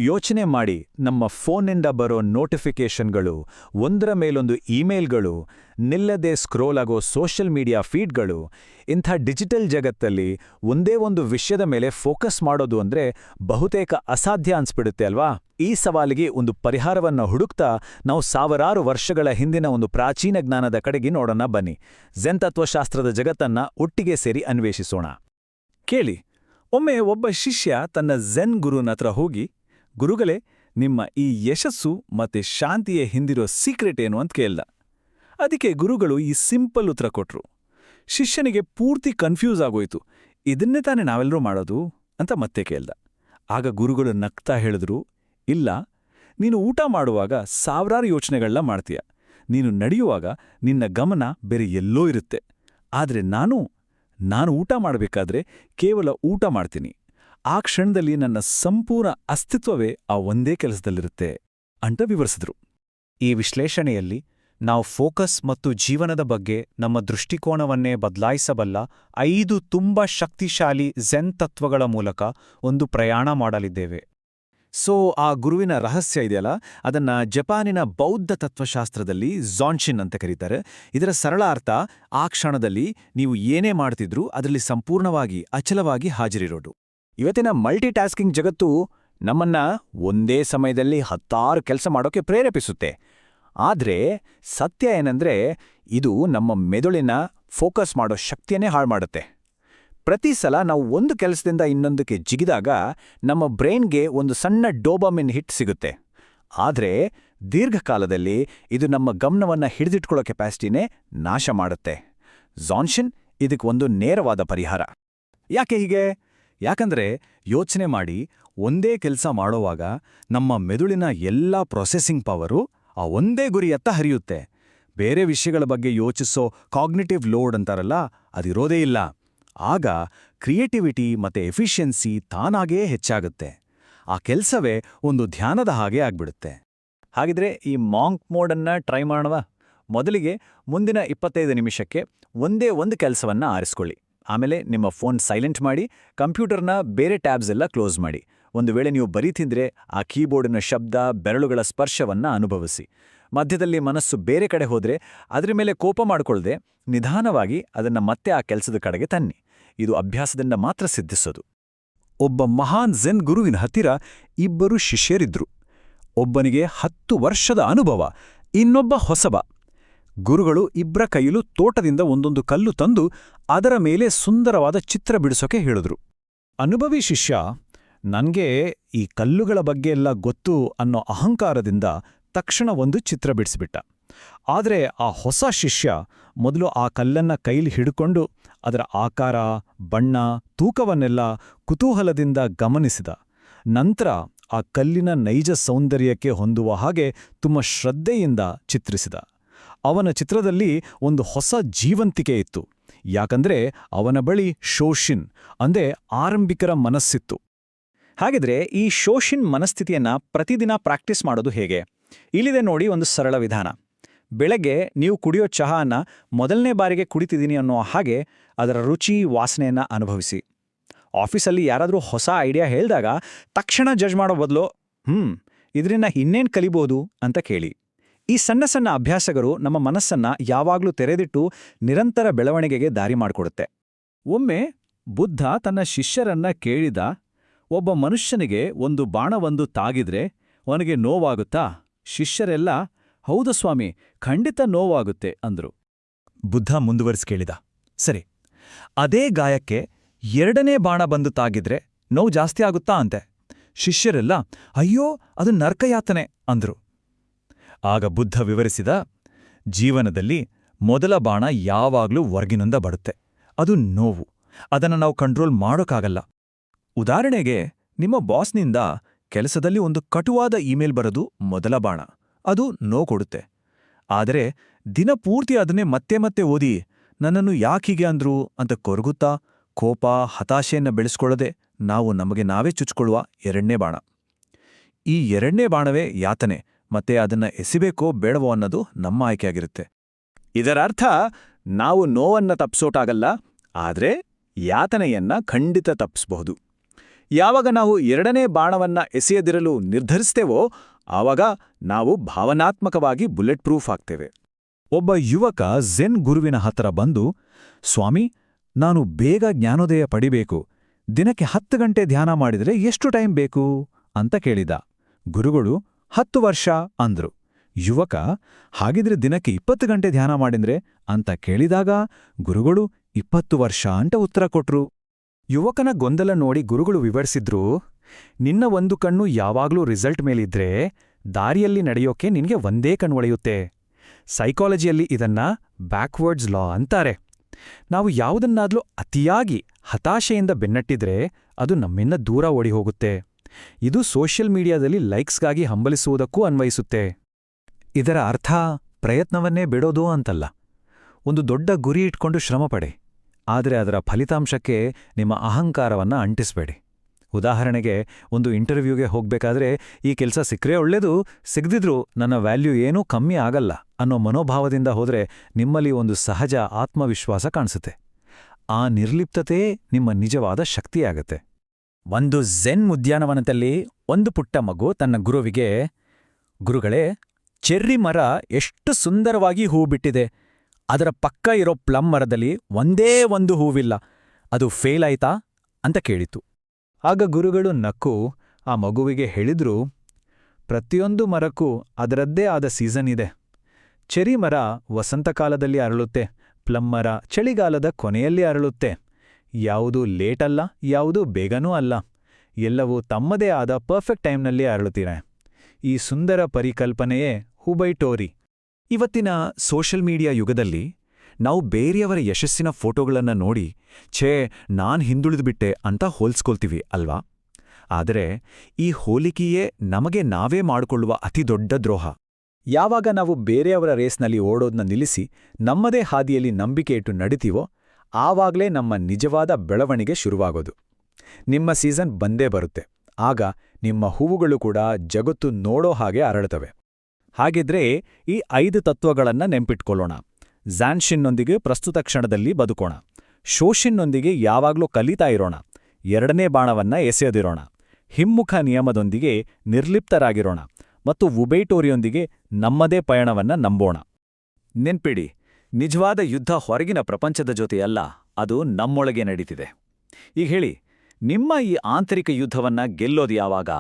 ಯೋಚನೆ ಮಾಡಿ, ನಮ್ಮ ಫೋನ್ನಿಂದ ಬರೋ ನೋಟಿಫಿಕೇಷನ್ಗಳು, ಒಂದರ ಮೇಲೊಂದು ಇಮೇಲ್ಗಳು, ನಿಲ್ಲದೆ ಸ್ಕ್ರೋಲ್ ಆಗೋ ಸೋಷಿಯಲ್ ಮೀಡಿಯಾ ಫೀಡ್ಗಳು, ಇಂಥ ಡಿಜಿಟಲ್ ಜಗತ್ತಲ್ಲಿ ಒಂದೇ ಒಂದು ವಿಷಯದ ಮೇಲೆ ಫೋಕಸ್ ಮಾಡೋದು ಅಂದ್ರೆ ಬಹುತೇಕ ಅಸಾಧ್ಯ ಅನ್ಸ್ಬಿಡುತ್ತೆ ಅಲ್ವಾ? ಈ ಸವಾಲಿಗೆ ಒಂದು ಪರಿಹಾರವನ್ನ ಹುಡುಕ್ತಾ ನಾವು ಸಾವಿರಾರು ವರ್ಷಗಳ ಹಿಂದಿನ ಒಂದು ಪ್ರಾಚೀನ ಜ್ಞಾನದ ಕಡೆಗೆ ನೋಡೋಣ ಬನ್ನಿ. ಝೆನ್ ತತ್ವಶಾಸ್ತ್ರದ ಜಗತ್ತನ್ನ ಒಟ್ಟಿಗೆ ಸೇರಿ ಅನ್ವೇಷಿಸೋಣ. ಕೇಳಿ, ಒಮ್ಮೆ ಒಬ್ಬ ಶಿಷ್ಯ ತನ್ನ ಝೆನ್ ಗುರುನ ಹತ್ರ ಹೋಗಿ, ಗುರುಗಳೇ, ನಿಮ್ಮ ಈ ಯಶಸ್ಸು ಮತ್ತೆ ಶಾಂತಿಯ ಹಿಂದಿರೋ ಸೀಕ್ರೆಟ್ ಏನು ಅಂತ ಕೇಳ್ದ. ಅದಕ್ಕೆ ಗುರುಗಳು ಈ ಸಿಂಪಲ್ ಉತ್ತರ ಕೊಟ್ರು. ಶಿಷ್ಯನಿಗೆ ಪೂರ್ತಿ ಕನ್ಫ್ಯೂಸ್ ಆಗೋಯ್ತು. ಇದನ್ನೇ ತಾನೇ ನಾವೆಲ್ಲರೂ ಮಾಡೋದು ಅಂತ ಮತ್ತೆ ಕೇಳ್ದ. ಆಗ ಗುರುಗಳು ನಗ್ತಾ ಹೇಳಿದ್ರು, ಇಲ್ಲ, ನೀನು ಊಟ ಮಾಡುವಾಗ ಸಾವಿರಾರು ಯೋಚನೆಗಳನ್ನ ಮಾಡ್ತೀಯ. ನೀನು ನಡೆಯುವಾಗ ನಿನ್ನ ಗಮನ ಬೇರೆ ಎಲ್ಲೋ ಇರುತ್ತೆ. ಆದ್ರೆ ನಾನು ಊಟ ಮಾಡಬೇಕಾದ್ರೆ ಕೇವಲ ಊಟ ಮಾಡ್ತೀನಿ. ಆ ಕ್ಷಣದಲ್ಲಿ ನನ್ನ ಸಂಪೂರ್ಣ ಅಸ್ತಿತ್ವವೇ ಆ ಒಂದೇ ಕೆಲಸದಲ್ಲಿರುತ್ತೆ ಅಂತ ವಿವರಿಸಿದ್ರು. ಈ ವಿಶ್ಲೇಷಣೆಯಲ್ಲಿ ನಾವು ಫೋಕಸ್ ಮತ್ತು ಜೀವನದ ಬಗ್ಗೆ ನಮ್ಮ ದೃಷ್ಟಿಕೋನವನ್ನೇ ಬದಲಾಯಿಸಬಲ್ಲ 5 ತುಂಬಾ ಶಕ್ತಿಶಾಲಿ ಝೆನ್ ತತ್ವಗಳ ಮೂಲಕ ಒಂದು ಪ್ರಯಾಣ ಮಾಡಲಿದ್ದೇವೆ. ಆ ಗುರುವಿನ ರಹಸ್ಯ ಇದೆಯಲ್ಲ, ಅದನ್ನ ಜಪಾನಿನ ಬೌದ್ಧ ತತ್ವಶಾಸ್ತ್ರದಲ್ಲಿ ಝಾನ್ಶಿನ್ ಅಂತ ಕರೀತಾರೆ. ಇದರ ಸರಳ ಅರ್ಥ, ಆ ಕ್ಷಣದಲ್ಲಿ ನೀವು ಏನೇ ಮಾಡ್ತಿದ್ರೂ ಅದರಲ್ಲಿ ಸಂಪೂರ್ಣವಾಗಿ ಅಚಲವಾಗಿ ಹಾಜರಿರೋದು. ಇವತ್ತಿನ ಮಲ್ಟಿಟಾಸ್ಕಿಂಗ್ ಜಗತ್ತು ನಮ್ಮನ್ನ ಒಂದೇ ಸಮಯದಲ್ಲಿ 10 ಕೆಲಸ ಮಾಡೋಕೆ ಪ್ರೇರೇಪಿಸುತ್ತೆ. ಆದ್ರೆ ಸತ್ಯ ಏನಂದ್ರೆ, ಇದು ನಮ್ಮ ಮೆದುಳಿನ ಫೋಕಸ್ ಮಾಡೋ ಶಕ್ತಿಯನ್ನೇ ಹಾಳು ಮಾಡುತ್ತೆ. ಪ್ರತಿ ಸಲ ನಾವು ಒಂದು ಕೆಲಸದಿಂದ ಇನ್ನೊಂದಕ್ಕೆ ಜಿಗಿದಾಗ ನಮ್ಮ ಬ್ರೈನ್ಗೆ ಒಂದು ಸಣ್ಣ ಡೋಪಾಮಿನ್ ಹಿಟ್ ಸಿಗುತ್ತೆ. ಆದರೆ ದೀರ್ಘಕಾಲದಲ್ಲಿ ಇದು ನಮ್ಮ ಗಮನವನ್ನ ಹಿಡಿದಿಟ್ಕೊಳ್ಳೋ ಕೆಪಾಸಿಟಿನೇ ನಾಶ ಮಾಡುತ್ತೆ. ಝಾನ್ಶಿನ್ ಇದಕ್ಕೆ ಒಂದು ನೇರವಾದ ಪರಿಹಾರ. ಯಾಕೆ ಹೀಗೆ? ಯಾಕಂದ್ರೆ ಯೋಚನೆ ಮಾಡಿ, ಒಂದೇ ಕೆಲಸ ಮಾಡೋವಾಗ ನಮ್ಮ ಮೆದುಳಿನ ಎಲ್ಲಾ ಪ್ರೊಸೆಸಿಂಗ್ ಪವರು ಆ ಒಂದೇ ಗುರಿಯತ್ತ ಹರಿಯುತ್ತೆ. ಬೇರೆ ವಿಷಯಗಳ ಬಗ್ಗೆ ಯೋಚಿಸೋ ಕಾಗ್ನಿಟಿವ್ ಲೋಡ್ ಅಂತಾರಲ್ಲ, ಅದಿರೋದೇ ಇಲ್ಲ. ಆಗ ಕ್ರಿಯೇಟಿವಿಟಿ ಮತ್ತೆ ಎಫಿಷಿಯನ್ಸಿ ತಾನಾಗೇ ಹೆಚ್ಚಾಗುತ್ತೆ. ಆ ಕೆಲಸವೇ ಒಂದು ಧ್ಯಾನದ ಹಾಗೆ ಆಗ್ಬಿಡುತ್ತೆ. ಹಾಗಿದ್ರೆ ಈ ಮಾಂಕ್ ಮೋಡನ್ನ ಟ್ರೈ ಮಾಡೋಣ. ಮೊದಲಿಗೆ ಮುಂದಿನ 25 ನಿಮಿಷಕ್ಕೆ ಒಂದೇ ಒಂದು ಕೆಲಸವನ್ನ ಆರಿಸ್ಕೊಳ್ಳಿ. ಆಮೇಲೆ ನಿಮ್ಮ ಫೋನ್ ಸೈಲೆಂಟ್ ಮಾಡಿ, ಕಂಪ್ಯೂಟರ್ನ ಬೇರೆ ಟ್ಯಾಬ್ಸ್ ಎಲ್ಲ ಕ್ಲೋಸ್ ಮಾಡಿ. ಒಂದು ವೇಳೆ ನೀವು ಬರೀತಿದ್ರೆ ಆ ಕೀಬೋರ್ಡಿನ ಶಬ್ದ, ಬೆರಳುಗಳ ಸ್ಪರ್ಶವನ್ನ ಅನುಭವಿಸಿ. ಮಧ್ಯದಲ್ಲಿ ಮನಸ್ಸು ಬೇರೆ ಕಡೆ ಹೋದ್ರೆ ಅದರ ಮೇಲೆ ಕೋಪ ಮಾಡಿಕೊಳ್ಳದೆ ನಿಧಾನವಾಗಿ ಅದನ್ನ ಮತ್ತೆ ಆ ಕೆಲಸದ ಕಡೆಗೆ ತನ್ನಿ. ಇದು ಅಭ್ಯಾಸದಿಂದ ಮಾತ್ರ ಸಿದ್ಧಿಸೋದು. ಒಬ್ಬ ಮಹಾನ್ ಝೆನ್ ಗುರುವಿನ ಹತ್ತಿರ 2 ಶಿಷ್ಯರಿದ್ರು. ಒಬ್ಬನಿಗೆ 10 ವರ್ಷದ ಅನುಭವ, ಇನ್ನೊಬ್ಬ ಹೊಸಬ. ಗುರುಗಳು 2ರ ಕೈಯಲ್ಲೂ ತೋಟದಿಂದ ಒಂದೊಂದು ಕಲ್ಲು ತಂದು ಅದರ ಮೇಲೆ ಸುಂದರವಾದ ಚಿತ್ರ ಬಿಡಿಸೋಕೆ ಹೇಳಿದ್ರು. ಅನುಭವಿ ಶಿಷ್ಯ, ನನ್ಗೆ ಈ ಕಲ್ಲುಗಳ ಬಗ್ಗೆ ಎಲ್ಲ ಗೊತ್ತು ಅನ್ನೋ ಅಹಂಕಾರದಿಂದ ತಕ್ಷಣ ಒಂದು ಚಿತ್ರ ಬಿಡಿಸಿಬಿಟ್ಟ. ಆದರೆ ಆ ಹೊಸ ಶಿಷ್ಯ ಮೊದಲು ಆ ಕಲ್ಲನ್ನ ಕೈಲಿ ಹಿಡ್ಕೊಂಡು ಅದರ ಆಕಾರ, ಬಣ್ಣ, ತೂಕವನ್ನೆಲ್ಲ ಕುತೂಹಲದಿಂದ ಗಮನಿಸಿದ. ನಂತರ ಆ ಕಲ್ಲಿನ ನೈಜ ಸೌಂದರ್ಯಕ್ಕೆ ಹೊಂದುವ ಹಾಗೆ ತುಂಬ ಶ್ರದ್ಧೆಯಿಂದ ಚಿತ್ರಿಸಿದ. ಅವನ ಚಿತ್ರದಲ್ಲಿ ಒಂದು ಹೊಸ ಜೀವಂತಿಕೆ ಇತ್ತು. ಯಾಕಂದ್ರೆ ಅವನ ಬಳಿ ಶೋಷಿನ್ ಅಂದ್ರೆ ಆರಂಭಿಕರ ಮನಸ್ಸಿತ್ತು. ಹಾಗಿದ್ರೆ ಈ ಶೋಷಿನ್ ಮನಸ್ಥಿತಿಯನ್ನ ಪ್ರತಿದಿನ ಪ್ರಾಕ್ಟೀಸ್ ಮಾಡೋದು ಹೇಗೆ? ಇಲ್ಲಿದೆ ನೋಡಿ ಒಂದು ಸರಳ ವಿಧಾನ. ಬೆಳಗ್ಗೆ ನೀವು ಕುಡಿಯೋ ಚಹಾನ ಮೊದಲನೇ ಬಾರಿಗೆ ಕುಡಿತಿದ್ದೀನಿ ಅನ್ನೋ ಹಾಗೆ ಅದರ ರುಚಿ, ವಾಸನೆಯನ್ನ ಅನುಭವಿಸಿ. ಆಫೀಸಲ್ಲಿ ಯಾರಾದರೂ ಹೊಸ ಐಡಿಯಾ ಹೇಳಿದಾಗ ತಕ್ಷಣ ಜಡ್ಜ್ ಮಾಡೋ ಬದಲು ಇದರಿಂದ ಇನ್ನೇನು ಕಲಿಬೋದು ಅಂತ ಕೇಳಿ. ಈ ಸಣ್ಣ ಸಣ್ಣ ಅಭ್ಯಾಸಗಳು ನಮ್ಮ ಮನಸ್ಸನ್ನ ಯಾವಾಗಲೂ ತೆರೆದಿಟ್ಟು ನಿರಂತರ ಬೆಳವಣಿಗೆಗೆ ದಾರಿ ಮಾಡಿಕೊಡುತ್ತೆ. ಒಮ್ಮೆ ಬುದ್ಧ ತನ್ನ ಶಿಷ್ಯರನ್ನ ಕೇಳಿದ, ಒಬ್ಬ ಮನುಷ್ಯನಿಗೆ ಒಂದು ಬಾಣವೊಂದು ತಾಗಿದ್ರೆ ಅವನಿಗೆ ನೋವಾಗುತ್ತಾ? ಶಿಷ್ಯರೆಲ್ಲ, ಹೌದು ಸ್ವಾಮಿ, ಖಂಡಿತ ನೋವಾಗುತ್ತೆ ಅಂದ್ರು. ಬುದ್ಧ ಮುಂದುವರಿಸಿ ಕೇಳಿದ, ಸರಿ, ಅದೇ ಗಾಯಕ್ಕೆ 2ನೇ ಬಾಣ ಬಂದು ತಾಗಿದ್ರೆ ನೋವು ಜಾಸ್ತಿ ಆಗುತ್ತಾ ಅಂತೆ? ಶಿಷ್ಯರೆಲ್ಲ, ಅಯ್ಯೋ, ಅದು ನರಕಯಾತನೆ ಅಂದ್ರು. ಆಗ ಬುದ್ಧ ವಿವರಿಸಿದ, ಜೀವನದಲ್ಲಿ ಮೊದಲ ಬಾಣ ಯಾವಾಗ್ಲೂ ಹೊರಗಿನಿಂದ ಬರುತ್ತೆ. ಅದು ನೋವು. ಅದನ್ನು ನಾವು ಕಂಟ್ರೋಲ್ ಮಾಡೋಕ್ಕಾಗಲ್ಲ. ಉದಾಹರಣೆಗೆ, ನಿಮ್ಮ ಬಾಸ್ನಿಂದ ಕೆಲಸದಲ್ಲಿ ಒಂದು ಕಟುವಾದ ಇಮೇಲ್ ಬರೋದು ಮೊದಲ ಬಾಣ. ಅದು ನೋವು ಕೊಡುತ್ತೆ. ಆದರೆ ದಿನಪೂರ್ತಿ ಅದನ್ನೇ ಮತ್ತೆ ಮತ್ತೆ ಓದಿ ನನ್ನನ್ನು ಯಾಕೀಗೆ ಅಂದ್ರು ಅಂತ ಕೊರಗುತ್ತಾ ಕೋಪ, ಹತಾಶೆಯನ್ನ ಬೆಳೆಸ್ಕೊಳ್ಳದೆ ನಾವು ನಮಗೆ ನಾವೇ ಚುಚ್ಕೊಳ್ಳುವ 2ನೇ ಬಾಣ. ಈ 2ನೇ ಬಾಣವೇ ಯಾತನೆ. ಮತ್ತೆ ಅದನ್ನ ಎಸಿಬೇಕೋ ಬೇಡವೋ ಅನ್ನೋದು ನಮ್ಮ ಆಯ್ಕೆಯಾಗಿರುತ್ತೆ. ಇದರರ್ಥ ನಾವು ನೋವನ್ನ ತಪ್ಪಿಸೋಟಾಗಲ್ಲ, ಆದ್ರೆ ಯಾತನೆಯನ್ನ ಖಂಡಿತ ತಪ್ಪಿಸಬಹುದು. ಯಾವಾಗ ನಾವು ಎರಡನೇ ಬಾಣವನ್ನ ಎಸೆಯದಿರಲು ನಿರ್ಧರಿಸ್ತೇವೋ ಆವಾಗ ನಾವು ಭಾವನಾತ್ಮಕವಾಗಿ ಬುಲೆಟ್ ಪ್ರೂಫ್ ಆಗ್ತೇವೆ. ಒಬ್ಬ ಯುವಕ ಝೆನ್ ಗುರುವಿನ ಹತ್ರ ಬಂದು, ಸ್ವಾಮಿ, ನಾನು ಬೇಗ ಜ್ಞಾನೋದಯ ಪಡಿಬೇಕು, ದಿನಕ್ಕೆ 10 ಗಂಟೆ ಧ್ಯಾನ ಮಾಡಿದರೆ ಎಷ್ಟು ಟೈಮ್ ಬೇಕು ಅಂತ ಕೇಳಿದ. ಗುರುಗಳು 10 ವರ್ಷ ಅಂದ್ರು. ಯುವಕ, ಹಾಗಿದ್ರೆ ದಿನಕ್ಕೆ 20 ಗಂಟೆ ಧ್ಯಾನ ಮಾಡಿದ್ರೆ ಅಂತ ಕೇಳಿದಾಗ ಗುರುಗಳು 20 ವರ್ಷ ಅಂತ ಉತ್ತರ ಕೊಟ್ರು. ಯುವಕನ ಗೊಂದಲ ನೋಡಿ ಗುರುಗಳು ವಿವರಿಸಿದ್ರು, ನಿನ್ನ ಒಂದು ಕಣ್ಣು ಯಾವಾಗ್ಲೂ ರಿಸಲ್ಟ್ ಮೇಲಿದ್ರೆ ದಾರಿಯಲ್ಲಿ ನಡೆಯೋಕೆ ನಿನ್ಗೆ ಒಂದೇ ಕಣ್ಣೊಳೆಯುತ್ತೆ. ಸೈಕಾಲಜಿಯಲ್ಲಿ ಇದನ್ನ ಬ್ಯಾಕ್ವರ್ಡ್ಸ್ ಲಾ ಅಂತಾರೆ. ನಾವು ಯಾವುದನ್ನಾದ್ರೂ ಅತಿಯಾಗಿ ಹತಾಶೆಯಿಂದ ಬೆನ್ನಟ್ಟಿದ್ರೆ ಅದು ನಮ್ಮಿಂದ ದೂರ ಓಡಿ ಹೋಗುತ್ತೆ. ಇದು ಸೋಷಿಯಲ್ ಮೀಡಿಯಾದಲ್ಲಿ ಲೈಕ್ಸ್ಗಾಗಿ ಹಂಬಲಿಸುವುದಕ್ಕೂ ಅನ್ವಯಿಸುತ್ತೆ. ಇದರ ಅರ್ಥ ಪ್ರಯತ್ನವನ್ನೇ ಬಿಡೋದು ಅಂತಲ್ಲ. ಒಂದು ದೊಡ್ಡ ಗುರಿ ಇಟ್ಕೊಂಡು ಶ್ರಮಪಡಿ, ಆದರೆ ಅದರ ಫಲಿತಾಂಶಕ್ಕೆ ನಿಮ್ಮ ಅಹಂಕಾರವನ್ನ ಅಂಟಿಸ್ಬೇಡಿ. ಉದಾಹರಣೆಗೆ, ಒಂದು ಇಂಟರ್ವ್ಯೂಗೆ ಹೋಗ್ಬೇಕಾದ್ರೆ ಈ ಕೆಲಸ ಸಿಕ್ಕರೆ ಒಳ್ಳೇದು, ಸಿಗದಿದ್ರೂ ನನ್ನ ವ್ಯಾಲ್ಯೂ ಏನೂ ಕಮ್ಮಿ ಆಗಲ್ಲ ಅನ್ನೋ ಮನೋಭಾವದಿಂದ ಹೋದ್ರೆ ನಿಮ್ಮಲ್ಲಿ ಒಂದು ಸಹಜ ಆತ್ಮವಿಶ್ವಾಸ ಕಾಣಿಸುತ್ತೆ. ಆ ನಿರ್ಲಿಪ್ತತೆ ನಿಮ್ಮ ನಿಜವಾದ ಶಕ್ತಿಯಾಗತ್ತೆ. ಒಂದು ಝೆನ್ ಉದ್ಯಾನವನದಲ್ಲಿ ಒಂದು ಪುಟ್ಟ ಮಗು ತನ್ನ ಗುರುವಿಗೆ, ಗುರುಗಳೇ, ಚೆರ್ರಿ ಮರ ಎಷ್ಟು ಸುಂದರವಾಗಿ ಹೂ ಬಿಟ್ಟಿದೆ, ಅದರ ಪಕ್ಕ ಇರೋ ಪ್ಲಮ್ ಮರದಲ್ಲಿ ಒಂದೇ ಒಂದು ಹೂವಿಲ್ಲ, ಅದು ಫೇಲ್ ಆಯ್ತಾ ಅಂತ ಕೇಳಿತು. ಆಗ ಗುರುಗಳು ನಕ್ಕು ಆ ಮಗುವಿಗೆ ಹೇಳಿದ್ರು, ಪ್ರತಿಯೊಂದು ಮರಕ್ಕೂ ಅದರದ್ದೇ ಆದ ಸೀಸನ್ ಇದೆ. ಚೆರಿ ಮರ ವಸಂತಕಾಲದಲ್ಲಿ ಅರಳುತ್ತೆ, ಪ್ಲಮ್ ಮರ ಚಳಿಗಾಲದ ಕೊನೆಯಲ್ಲಿ ಅರಳುತ್ತೆ. ಯಾವುದೂ ಲೇಟಲ್ಲ, ಯಾವುದೂ ಬೇಗನೂ ಅಲ್ಲ, ಎಲ್ಲವೂ ತಮ್ಮದೇ ಆದ ಪರ್ಫೆಕ್ಟ್ ಟೈಮ್ನಲ್ಲಿ ಅರಳುತ್ತೀರೆ. ಈ ಸುಂದರ ಪರಿಕಲ್ಪನೆಯೇ ಹುಬೈಟೋರಿ. ಇವತ್ತಿನ ಸೋಷಿಯಲ್ ಮೀಡಿಯಾ ಯುಗದಲ್ಲಿ ನಾವು ಬೇರೆಯವರ ಯಶಸ್ಸಿನ ಫೋಟೋಗಳನ್ನ ನೋಡಿ ಛೇ ನಾನ್ ಹಿಂದುಳಿದುಬಿಟ್ಟೆ ಅಂತ ಹೋಲ್ಸ್ಕೊಳ್ತೀವಿ ಅಲ್ವಾ? ಆದರೆ ಈ ಹೋಲಿಕೆಯೇ ನಮಗೆ ನಾವೇ ಮಾಡಿಕೊಳ್ಳುವ ಅತಿದೊಡ್ಡ ದ್ರೋಹ. ಯಾವಾಗ ನಾವು ಬೇರೆಯವರ ರೇಸ್ನಲ್ಲಿ ಓಡೋದನ್ನ ನಿಲ್ಲಿಸಿ ನಮ್ಮದೇ ಹಾದಿಯಲ್ಲಿ ನಂಬಿಕೆ ಇಟ್ಟು ನಡಿತೀವೋ ಆವಾಗಲೇ ನಮ್ಮ ನಿಜವಾದ ಬೆಳವಣಿಗೆ ಶುರುವಾಗೋದು. ನಿಮ್ಮ ಸೀಸನ್ ಬಂದೇ ಬರುತ್ತೆ. ಆಗ ನಿಮ್ಮ ಹೂವುಗಳು ಕೂಡ ಜಗತ್ತು ನೋಡೋ ಹಾಗೆ ಅರಳುತ್ತವೆ. ಹಾಗಿದ್ರೆ ಈ 5 ತತ್ವಗಳನ್ನ ನೆನ್ಪಿಟ್ಕೊಳ್ಳೋಣ. ಝಾನ್ಷಿನ್ನೊಂದಿಗೆ ಪ್ರಸ್ತುತ ಕ್ಷಣದಲ್ಲಿ ಬದುಕೋಣ. ಶೋಷಿನ್ನೊಂದಿಗೆ ಯಾವಾಗ್ಲೂ ಕಲಿತಾ ಇರೋಣ. ಎರಡನೇ ಬಾಣವನ್ನ ಎಸೆಯದಿರೋಣ. ಹಿಮ್ಮುಖ ನಿಯಮದೊಂದಿಗೆ ನಿರ್ಲಿಪ್ತರಾಗಿರೋಣ. ಮತ್ತು ವುಬೈಟೋರಿಯೊಂದಿಗೆ ನಮ್ಮದೇ ಪಯಣವನ್ನ ನಂಬೋಣ. ನೆನ್ಪಿಡಿ, ನಿಜವಾದ ಯುದ್ಧ ಹೊರಗಿನ ಪ್ರಪಂಚದ ಜೊತೆಯಲ್ಲ, ಅದು ನಮ್ಮೊಳಗೆ ನಡೀತಿದೆ. ಈಗ ಹೇಳಿ, ನಿಮ್ಮ ಈ ಆಂತರಿಕ ಯುದ್ಧವನ್ನ ಗೆಲ್ಲೋದು ಯಾವಾಗ?